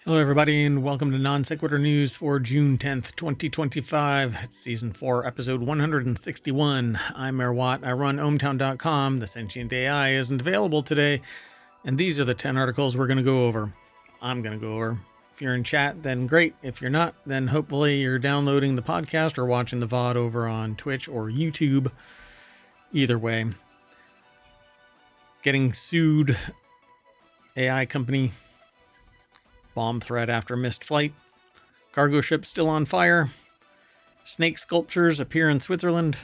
Hello, everybody, and welcome to Non Sequitur News for June 10th, 2025. It's Season 4, Episode 161. I'm MayorWatt. I run ohmTown.com. The Sentient AI isn't available today, and these are the 10 articles we're going to go over. I'm going to go over. If you're in chat, then great. If you're not, then hopefully you're downloading the podcast or watching the VOD over on Twitch or YouTube. Either way. Getting sued. AI company. Bomb threat after missed flight. Cargo ship still on fire. Snake sculptures appear in Switzerland.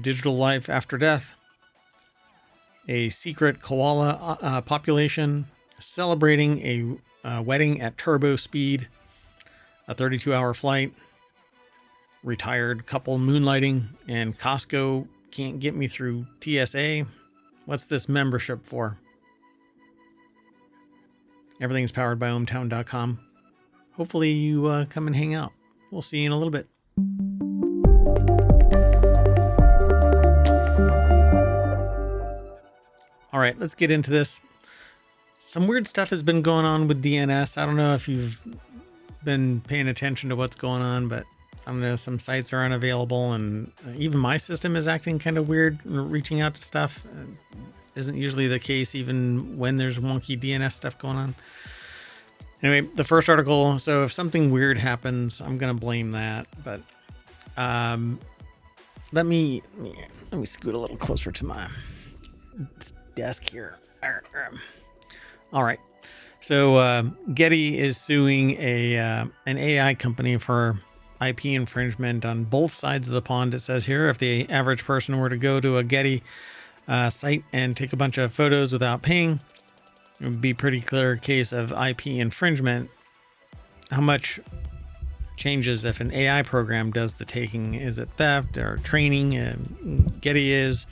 Digital life after death. A secret koala population celebrating a wedding at turbo speed. A 32-hour flight. Retired couple moonlighting. And Costco can't get me through TSA. What's this membership for? Everything's powered by ohmTown.com. Hopefully you come and hang out. We'll see you in a little bit. All right, let's get into this. Some weird stuff has been going on with DNS. I don't know if you've been paying attention to what's going on, but I don't know, some sites are unavailable, and even my system is acting kind of weird, reaching out to stuff. Isn't usually the case even when there's wonky DNS stuff going on. Anyway, the first article, so if something weird happens, I'm going to blame that. But let me scoot a little closer to my desk here. All right. So Getty is suing an AI company for IP infringement on both sides of the pond. It says here, if the average person were to go to a Getty site and take a bunch of photos without paying, it would be a pretty clear case of IP infringement. How much changes if an AI program does the taking? Is it theft or training? Getty is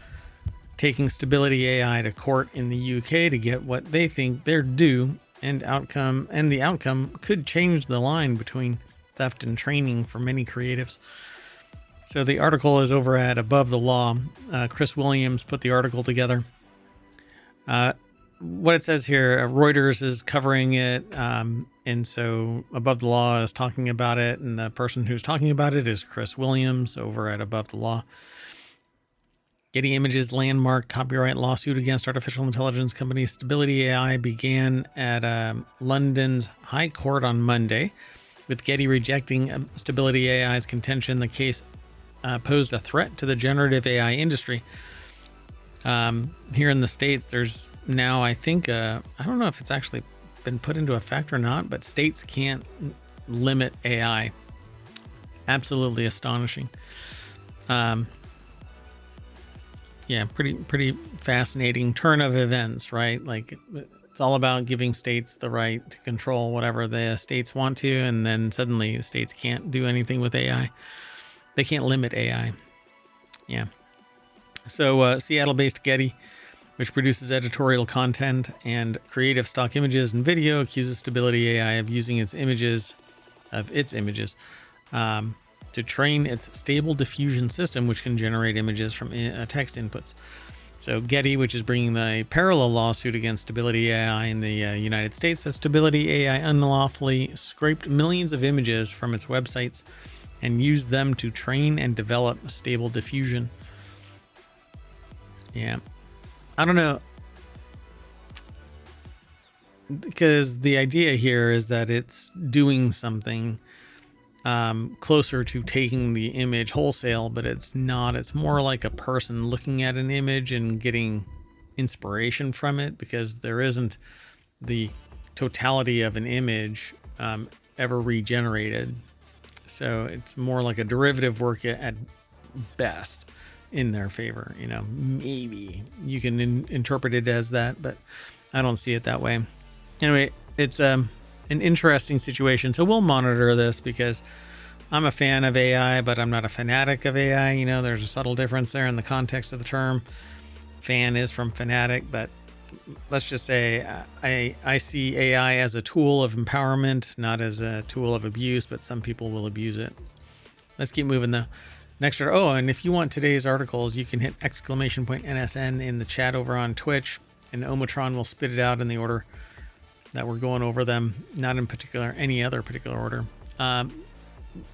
taking Stability AI to court in the UK to get what they think they're due, and the outcome could change the line between theft and training for many creatives. So the article is over at Above the Law. Chris Williams put the article together. What it says here, Reuters is covering it. And so Above the Law is talking about it. And the person who's talking about it is Chris Williams over at Above the Law. Getty Images landmark copyright lawsuit against artificial intelligence company Stability AI began at London's High Court on Monday, with Getty rejecting Stability AI's contention the case posed a threat to the generative AI industry. Here in the States, there's now, I think, I don't know if it's actually been put into effect or not, but states can't limit AI. Absolutely astonishing. Yeah, pretty fascinating turn of events, right? Like, it's all about giving states the right to control whatever the states want to, and then suddenly the states can't do anything with AI. They can't limit AI. Yeah. So Seattle-based Getty, which produces editorial content and creative stock images and video, accuses Stability AI of using its images to train its stable diffusion system, which can generate images from text inputs. So Getty, which is bringing the parallel lawsuit against Stability AI in the United States, says Stability AI unlawfully scraped millions of images from its websites and used them to train and develop stable diffusion. Yeah. I don't know. Because the idea here is that it's doing something closer to taking the image wholesale, but it's not. It's more like a person looking at an image and getting inspiration from it, because there isn't the totality of an image ever regenerated. So it's more like a derivative work at best in their favor. You know, maybe you can interpret it as that, but I don't see it that way. Anyway, it's an interesting situation. So we'll monitor this, because I'm a fan of AI, but I'm not a fanatic of AI. You know, there's a subtle difference there in the context of the term. Fan is from fanatic, but let's just say I see AI as a tool of empowerment, not as a tool of abuse, but some people will abuse it. Let's keep moving though. Next, and if you want today's articles, you can hit !NSN in the chat over on Twitch, and ohmTown will spit it out in the order that we're going over them, not in particular, any other particular order.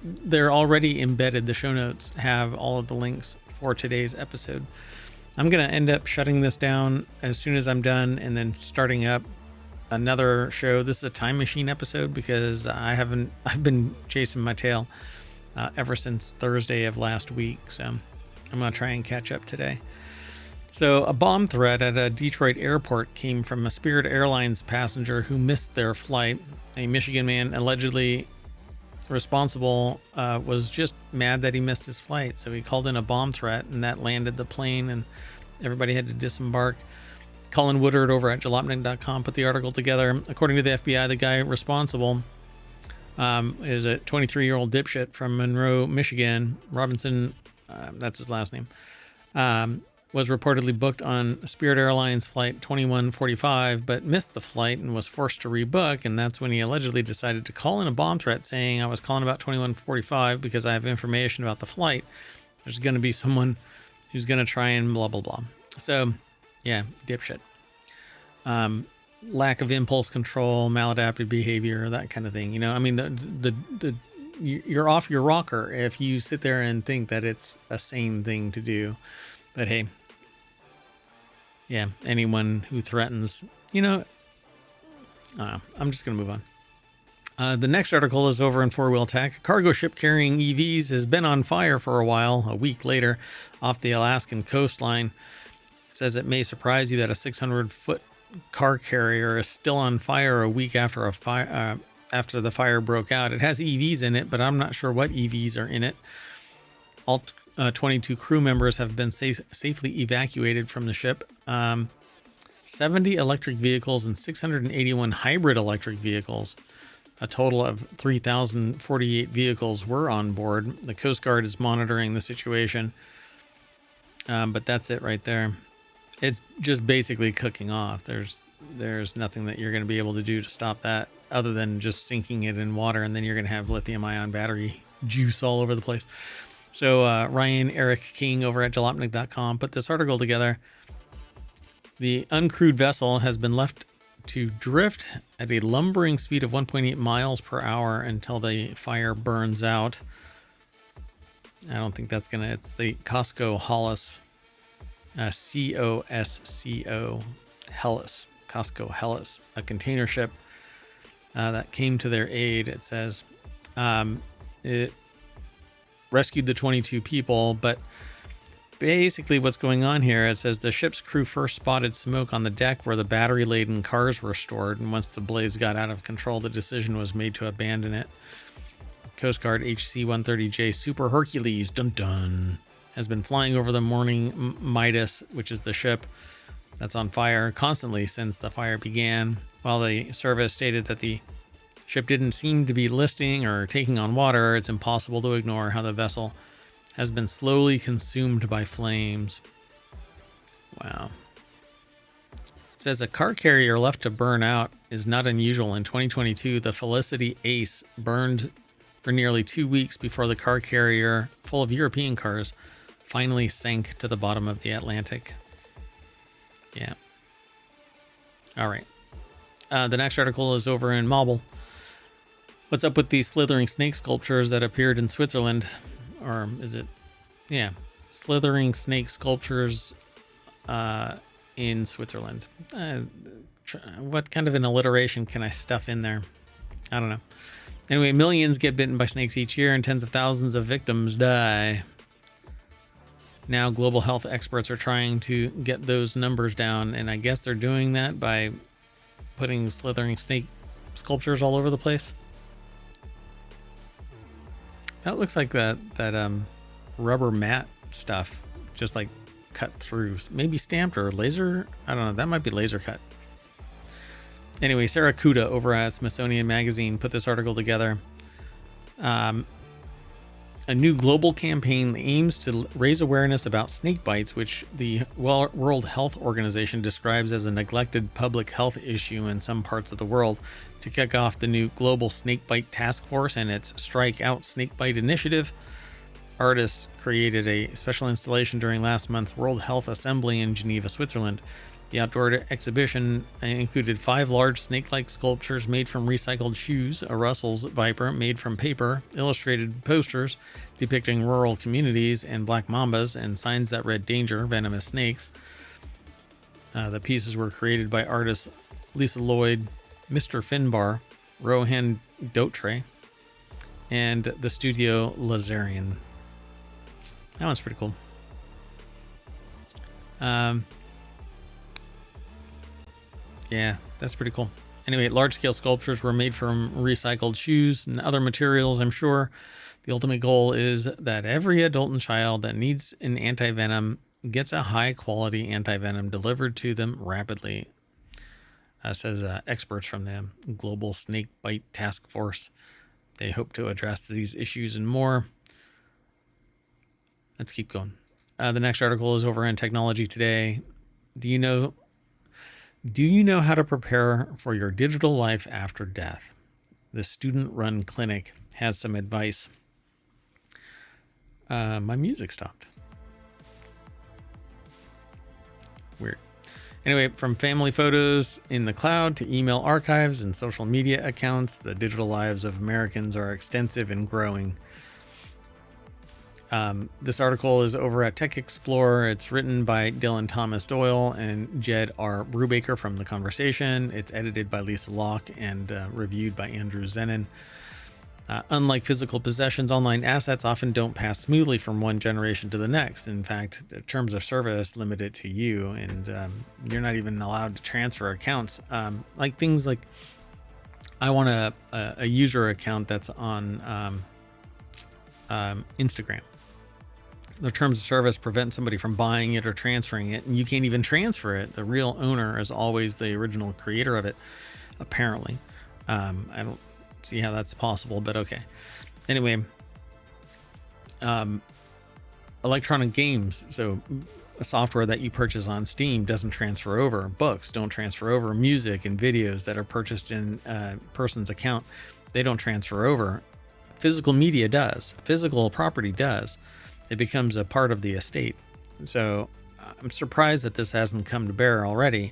They're already embedded. The show notes have all of the links for today's episode. I'm going to end up shutting this down as soon as I'm done and then starting up another show. This is a time machine episode because I've been chasing my tail ever since Thursday of last week. So I'm going to try and catch up today. So a bomb threat at a Detroit airport came from a Spirit Airlines passenger who missed their flight. A Michigan man allegedly responsible was just mad that he missed his flight. So he called in a bomb threat and that landed the plane and everybody had to disembark. Colin Woodard over at jalopnik.com put the article together. According to the FBI, the guy responsible is a 23-year-old dipshit from Monroe, Michigan. Robinson, that's his last name, was reportedly booked on Spirit Airlines flight 2145, but missed the flight and was forced to rebook. And that's when he allegedly decided to call in a bomb threat saying, I was calling about 2145 because I have information about the flight. There's going to be someone who's going to try and blah, blah, blah. So, yeah, dipshit. Lack of impulse control, maladaptive behavior, that kind of thing. You know, I mean, you're off your rocker if you sit there and think that it's a sane thing to do. But hey, yeah, anyone who threatens, you know, I'm just going to move on. The next article is over in FourWheelTech. A cargo ship carrying EVs has been on fire for a while. A week later, off the Alaskan coastline. It says it may surprise you that a 600-foot car carrier is still on fire a week after after the fire broke out. It has EVs in it, but I'm not sure what EVs are in it. All 22 crew members have been safely evacuated from the ship. 70 electric vehicles and 681 hybrid electric vehicles. A total of 3,048 vehicles were on board. The Coast Guard is monitoring the situation. But that's it right there. It's just basically cooking off. There's nothing that you're going to be able to do to stop that other than just sinking it in water, and then you're going to have lithium-ion battery juice all over the place. So Ryan Eric King over at jalopnik.com put this article together. The uncrewed vessel has been left to drift at a lumbering speed of 1.8 miles per hour until the fire burns out. I don't think that's going to... It's the Costco Hollis. C-O-S-C-O Hellas. Costco Hellas. A container ship that came to their aid. It says it rescued the 22 people, but basically what's going on here, it says the ship's crew first spotted smoke on the deck where the battery-laden cars were stored, and once the blaze got out of control, the decision was made to abandon it. Coast Guard HC-130J Super Hercules, dun-dun, has been flying over the Morning Midas, which is the ship that's on fire, constantly since the fire began, while the service stated that the ship didn't seem to be listing or taking on water. It's impossible to ignore how the vessel has been slowly consumed by flames. Wow. It says a car carrier left to burn out is not unusual. In 2022, the Felicity Ace burned for nearly 2 weeks before the car carrier, full of European cars, finally sank to the bottom of the Atlantic. Yeah. All right. The next article is over in Mobile. What's up with these slithering snake sculptures that appeared in Switzerland? Or is it? Yeah. Slithering snake sculptures in Switzerland. What kind of an alliteration can I stuff in there? I don't know. Anyway, millions get bitten by snakes each year and tens of thousands of victims die. Now global health experts are trying to get those numbers down, and I guess they're doing that by putting slithering snake sculptures all over the place. That looks like that rubber mat stuff, just like cut through, maybe stamped or laser. I don't know. That might be laser cut. Anyway, Sarah Kuda over at Smithsonian Magazine put this article together. A new global campaign aims to raise awareness about snake bites, which the World Health Organization describes as a neglected public health issue in some parts of the world, to kick off the new Global Snakebite Task Force and its Strike Out Snakebite initiative. Artists created a special installation during last month's World Health Assembly in Geneva, Switzerland. The outdoor exhibition included 5 large snake-like sculptures made from recycled shoes, a Russell's Viper made from paper, illustrated posters depicting rural communities and black mambas, and signs that read "Danger, Venomous Snakes." The pieces were created by artists Lisa Lloyd, Mr. Finbar, Rohan Dotre, and the studio Lazarian. That one's pretty cool. Yeah, that's pretty cool. Anyway, large-scale sculptures were made from recycled shoes and other materials, I'm sure. The ultimate goal is that every adult and child that needs an anti-venom gets a high-quality anti-venom delivered to them rapidly, says experts from the Global Snake Bite Task Force. They hope to address these issues and more. Let's keep going. The next article is over on Technology Today. Do you know how to prepare for your digital life after death? The student-run clinic has some advice. My music stopped. Weird. Anyway, from family photos in the cloud to email archives and social media accounts, the digital lives of Americans are extensive and growing. This article is over at Tech Explorer. It's written by Dylan Thomas Doyle and Jed R. Brubaker from The Conversation. It's edited by Lisa Locke and reviewed by Andrew Zenin. Unlike physical possessions, online assets often don't pass smoothly from one generation to the next. In fact, the terms of service limit it to you, and you're not even allowed to transfer accounts. Like things like, I want a user account that's on Instagram. The terms of service prevent somebody from buying it or transferring it, and you can't even transfer it. The real owner is always the original creator of it, apparently. I don't see how that's possible, but okay. Anyway, electronic games, so a software that you purchase on Steam doesn't transfer over. Books don't transfer over. Music and videos that are purchased in a person's account, they don't transfer over. Physical media does. Physical property does. It becomes a part of the estate. So I'm surprised that this hasn't come to bear already,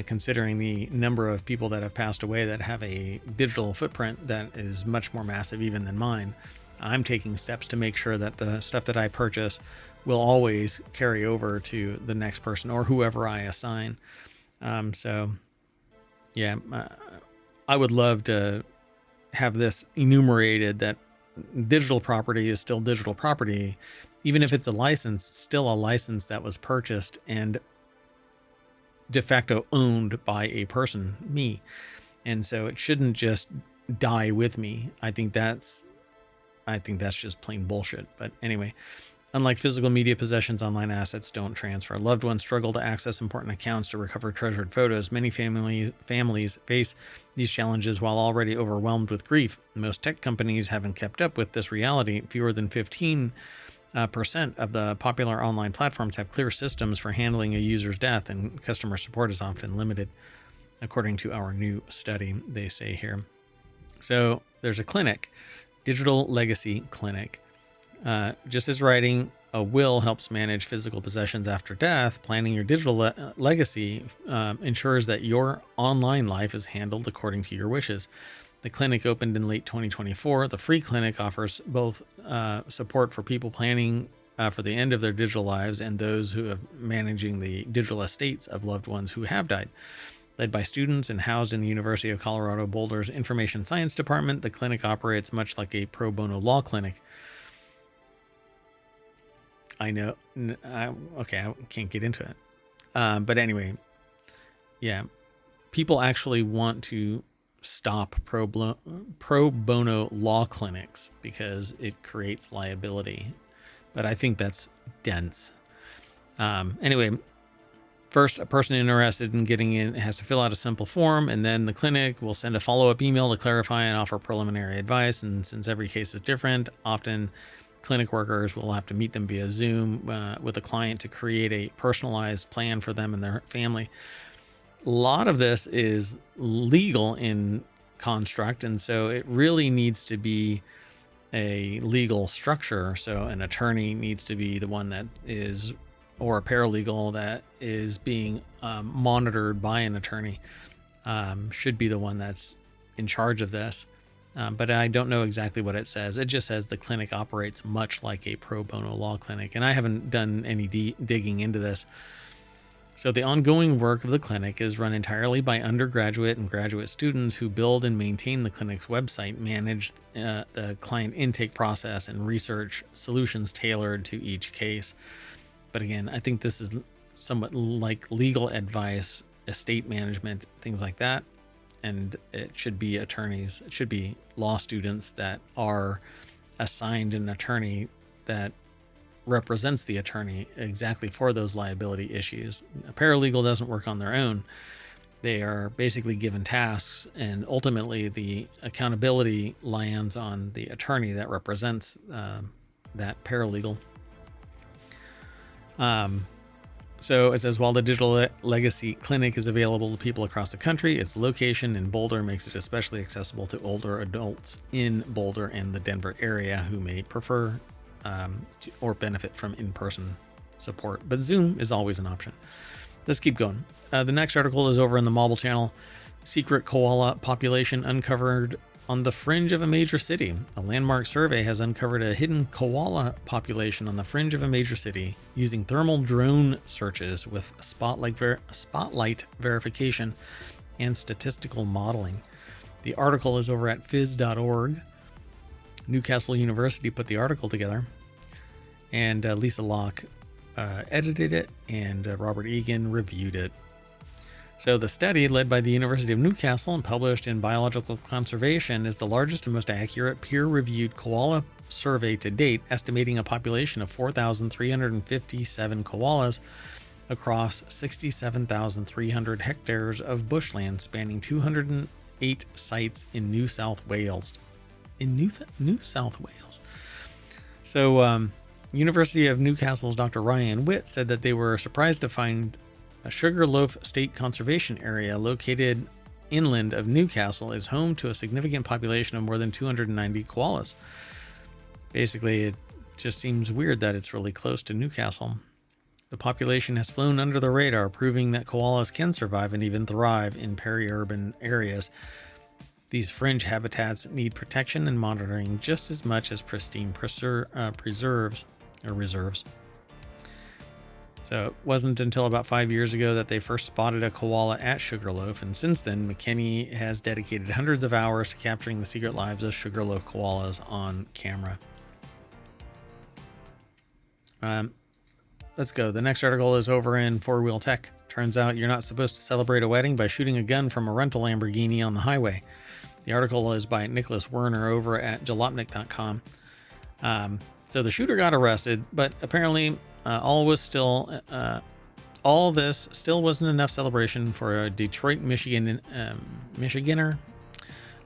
considering the number of people that have passed away that have a digital footprint that is much more massive even than mine. I'm taking steps to make sure that the stuff that I purchase will always carry over to the next person or whoever I assign. So yeah, I would love to have this enumerated, that digital property is still digital property. Even if it's a license, it's still a license that was purchased and de facto owned by a person, me. And so it shouldn't just die with me. I think that's just plain bullshit. But anyway, unlike physical media possessions, online assets don't transfer. Loved ones struggle to access important accounts to recover treasured photos. Many families face these challenges while already overwhelmed with grief. Most tech companies haven't kept up with this reality. Fewer than 15% of the popular online platforms have clear systems for handling a user's death, and customer support is often limited, according to our new study, they say here. So there's a clinic, Digital Legacy Clinic. Just as writing a will helps manage physical possessions after death, planning your digital legacy ensures that your online life is handled according to your wishes. The clinic opened in late 2024. The free clinic offers both support for people planning for the end of their digital lives and those who are managing the digital estates of loved ones who have died. Led by students and housed in the University of Colorado Boulder's Information Science Department, the clinic operates much like a pro bono law clinic. I know. Okay, I can't get into it. But anyway, yeah, people actually want to stop pro bono law clinics because it creates liability. But I think that's dense. Anyway, first, a person interested in getting in has to fill out a simple form, and then the clinic will send a follow-up email to clarify and offer preliminary advice. And since every case is different, often clinic workers will have to meet them via Zoom with a client to create a personalized plan for them and their family. A lot of this is legal in construct, and so it really needs to be a legal structure. So an attorney needs to be the one that is or a paralegal that is being monitored by an attorney should be the one that's in charge of this. But I don't know exactly what it says. It just says the clinic operates much like a pro bono law clinic. And I haven't done any digging into this. So the ongoing work of the clinic is run entirely by undergraduate and graduate students who build and maintain the clinic's website, manage the client intake process, and research solutions tailored to each case. But again, I think this is somewhat like legal advice, estate management, things like that. And it should be attorneys, it should be law students that are assigned an attorney that represents the attorney exactly for those liability issues. A paralegal doesn't work on their own. They are basically given tasks, and ultimately the accountability lands on the attorney that represents that paralegal. So it says, while the Digital Legacy Clinic is available to people across the country, its location in Boulder makes it especially accessible to older adults in Boulder and the Denver area who may prefer or benefit from in-person support. But Zoom is always an option. Let's keep going. The next article is over in the Mobile Channel. Secret koala population uncovered on the fringe of a major city. A landmark survey has uncovered a hidden koala population on the fringe of a major city using thermal drone searches with spotlight verification and statistical modeling. The article is over at phys.org. Newcastle University put the article together, and Lisa Locke edited it, and Robert Egan reviewed it. So the study, led by the University of Newcastle and published in Biological Conservation, is the largest and most accurate peer-reviewed koala survey to date, estimating a population of 4,357 koalas across 67,300 hectares of bushland spanning 208 sites in New South Wales. New South Wales. So University of Newcastle's Dr. Ryan Witt said that they were surprised to find a Sugarloaf State Conservation Area located inland of Newcastle is home to a significant population of more than 290 koalas. Basically, it just seems weird that it's really close to Newcastle. The population has flown under the radar, proving that koalas can survive and even thrive in peri-urban areas. These fringe habitats need protection and monitoring just as much as pristine preserves or reserves. So it wasn't until about 5 years ago that they first spotted a koala at Sugarloaf, and since then, McKinney has dedicated hundreds of hours to capturing the secret lives of Sugarloaf koalas on camera. Let's go. The next article is over in FourWheelTech. Turns out you're not supposed to celebrate a wedding by shooting a gun from a rental Lamborghini on the highway. The article is by Nicholas Werner over at jalopnik.com. So the shooter got arrested, but apparently all this still wasn't enough celebration for a Detroit, Michiganer.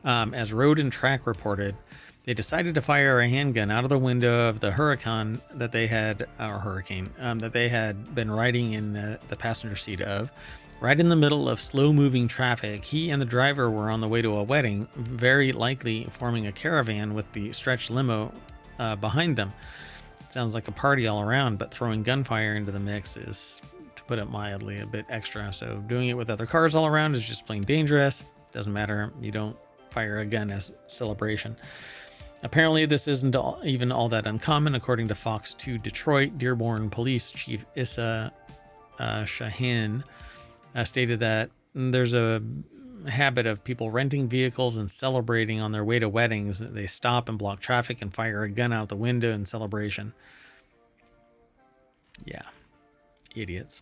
As Road and Track reported, they decided to fire a handgun out of the window of the Huracan that they had been riding in the passenger seat of. Right in the middle of slow-moving traffic, he and the driver were on the way to a wedding, very likely forming a caravan with the stretched limo behind them. Sounds like a party all around, but throwing gunfire into the mix is, to put it mildly, a bit extra. So doing it with other cars all around is just plain dangerous. Doesn't matter. You don't fire a gun as celebration. Apparently, this isn't even all that uncommon. According to Fox 2 Detroit, Dearborn Police Chief Issa Shahin stated that there's a habit of people renting vehicles and celebrating on their way to weddings. They stop and block traffic and fire a gun out the window in celebration. Yeah, idiots.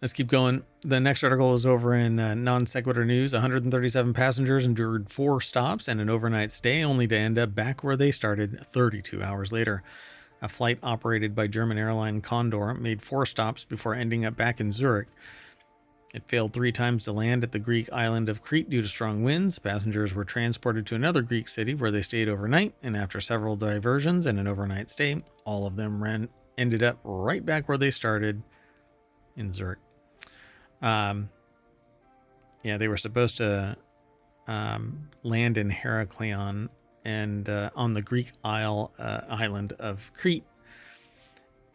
Let's keep going. The next article is over in Non Sequitur News. 137 passengers endured 4 stops and an overnight stay, only to end up back where they started 32 hours later. A flight operated by German airline Condor made 4 stops before ending up back in Zurich. It failed 3 times to land at the Greek island of Crete due to strong winds. Passengers were transported to another Greek city where they stayed overnight, and after several diversions and an overnight stay, all of them ended up right back where they started in Zurich. They were supposed to land in Heraklion and on the Greek island of Crete.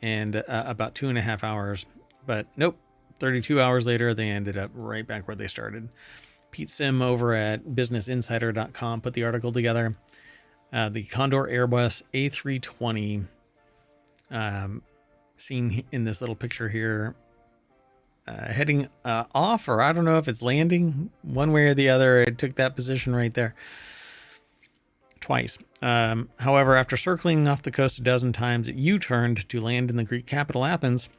and about 2.5 hours. But nope, 32 hours later, they ended up right back where they started. Pete Sim over at businessinsider.com put the article together. The Condor Airbus A320, seen in this little picture here, heading off, or I don't know if it's landing, one way or the other. It took that position right there twice. However, after circling off the coast a dozen times, it U-turned to land in the Greek capital Athens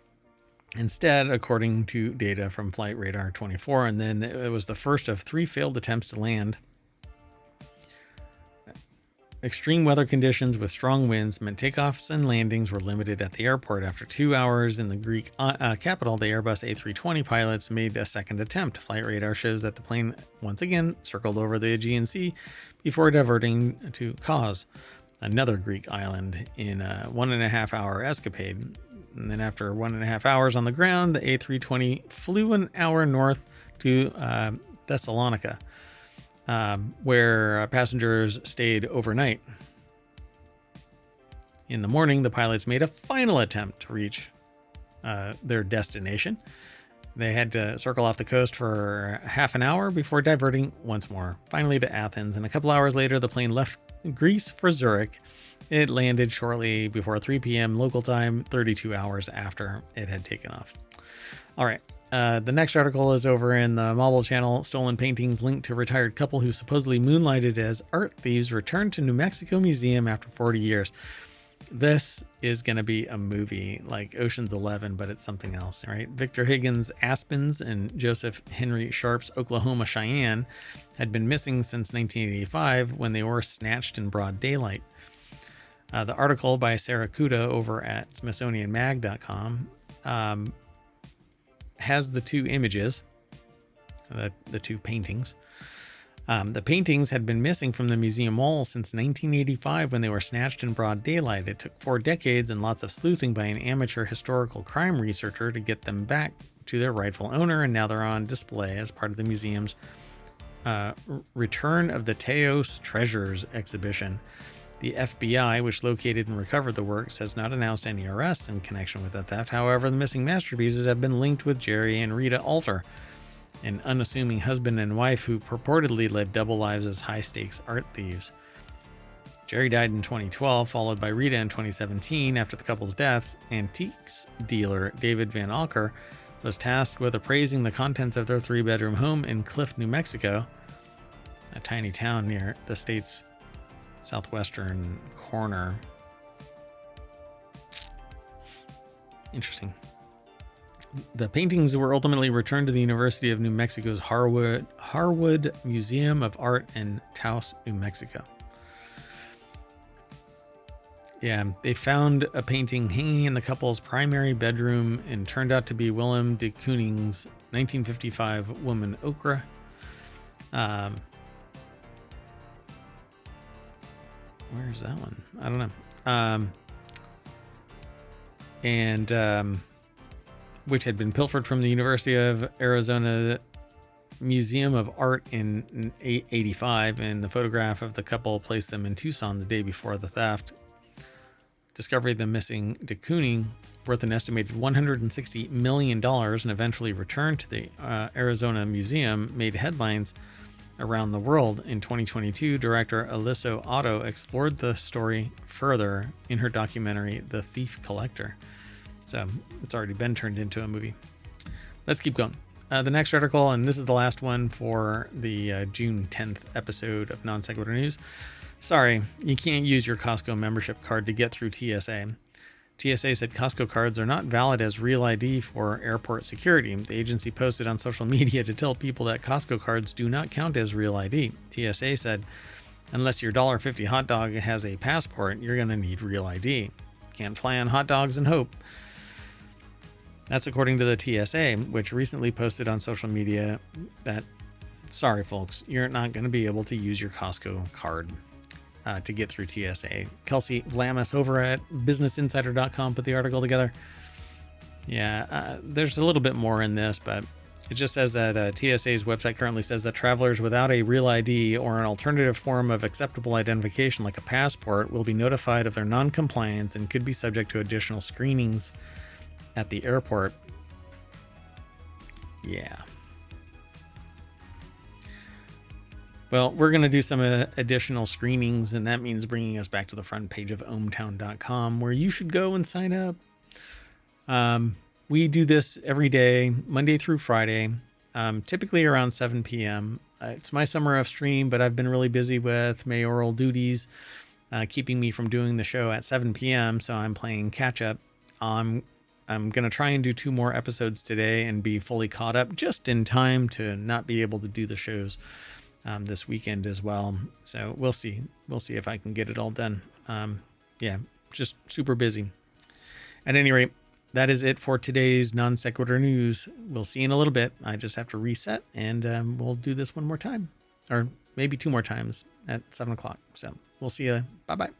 instead, according to data from Flight Radar 24. And then it was the first of 3 failed attempts to land. Extreme weather conditions with strong winds meant takeoffs and landings were limited at the airport. After 2 hours in the Greek capital, the Airbus A320 pilots made a second attempt. Flight radar shows that the plane once again circled over the Aegean Sea before diverting to Kos, another Greek island, in a 1.5 hour escapade. And then after 1.5 hours on the ground, the A320 flew an hour north to Thessalonica, where passengers stayed overnight. In the morning, the pilots made a final attempt to reach their destination. They had to circle off the coast for half an hour before diverting once more, finally to Athens. And a couple hours later, the plane left Greece for Zurich. It landed shortly before 3 p.m. local time, 32 hours after it had taken off. All right. The next article is over in the Mobile channel. Stolen paintings linked to retired couple who supposedly moonlighted as art thieves returned to New Mexico Museum after 40 years. This is going to be a movie like Ocean's 11, but it's something else, right? Victor Higgins' Aspens and Joseph Henry Sharp's Oklahoma Cheyenne had been missing since 1985 when they were snatched in broad daylight. The article by Sarah Kuda over at SmithsonianMag.com has the 2 images, the 2 paintings. The paintings had been missing from the museum wall since 1985 when they were snatched in broad daylight. It took 4 decades and lots of sleuthing by an amateur historical crime researcher to get them back to their rightful owner, and now they're on display as part of the museum's Return of the Teos Treasures exhibition. The FBI, which located and recovered the works, has not announced any arrests in connection with the theft. However, the missing masterpieces have been linked with Jerry and Rita Alter, an unassuming husband and wife who purportedly led double lives as high-stakes art thieves. Jerry died in 2012, followed by Rita in 2017. After the couple's deaths, antiques dealer David Van Alker was tasked with appraising the contents of their 3-bedroom home in Cliff, New Mexico, a tiny town near the state's southwestern corner. Interesting. The paintings were ultimately returned to the University of New Mexico's Harwood Museum of Art in Taos, New Mexico. Yeah, they found a painting hanging in the couple's primary bedroom and turned out to be Willem de Kooning's 1955 woman Okra. Where's that one? I don't know. Which had been pilfered from the University of Arizona Museum of Art in 1985, and the photograph of the couple placed them in Tucson the day before the theft. Discovery of the missing de Kooning, worth an estimated $160 million and eventually returned to the Arizona Museum, made headlines around the world. In 2022, director Alysso Otto explored the story further in her documentary, The Thief Collector. So it's already been turned into a movie. Let's keep going. The next article, and this is the last one for the June 10th episode of Non Sequitur News. Sorry, you can't use your Costco membership card to get through TSA. TSA said Costco cards are not valid as real ID for airport security. The agency posted on social media to tell people that Costco cards do not count as real ID. TSA said, unless your $1.50 hot dog has a passport, you're going to need real ID. Can't fly on hot dogs and hope. That's according to the TSA, which recently posted on social media that, sorry folks, you're not going to be able to use your Costco card to get through TSA. Kelsey Vlamis over at businessinsider.com put the article together. Yeah, there's a little bit more in this, but It just says that TSA's website currently says that travelers without a real ID or an alternative form of acceptable identification like a passport will be notified of their non-compliance and could be subject to additional screenings at the airport. Yeah. Well, we're going to do some additional screenings, and that means bringing us back to the front page of ohmTown.com, where you should go and sign up. We do this every day, Monday through Friday, typically around 7 p.m. It's my summer off stream, but I've been really busy with mayoral duties, keeping me from doing the show at 7 p.m., so I'm playing catch up. I'm going to try and do 2 more episodes today and be fully caught up just in time to not be able to do the shows this weekend as well. So we'll see. We'll see if I can get it all done. Yeah, just super busy. At any rate, that is it for today's Non Sequitur news. We'll see you in a little bit. I just have to reset, and we'll do this one more time, or maybe 2 more times at 7 o'clock. So we'll see you. Bye-bye.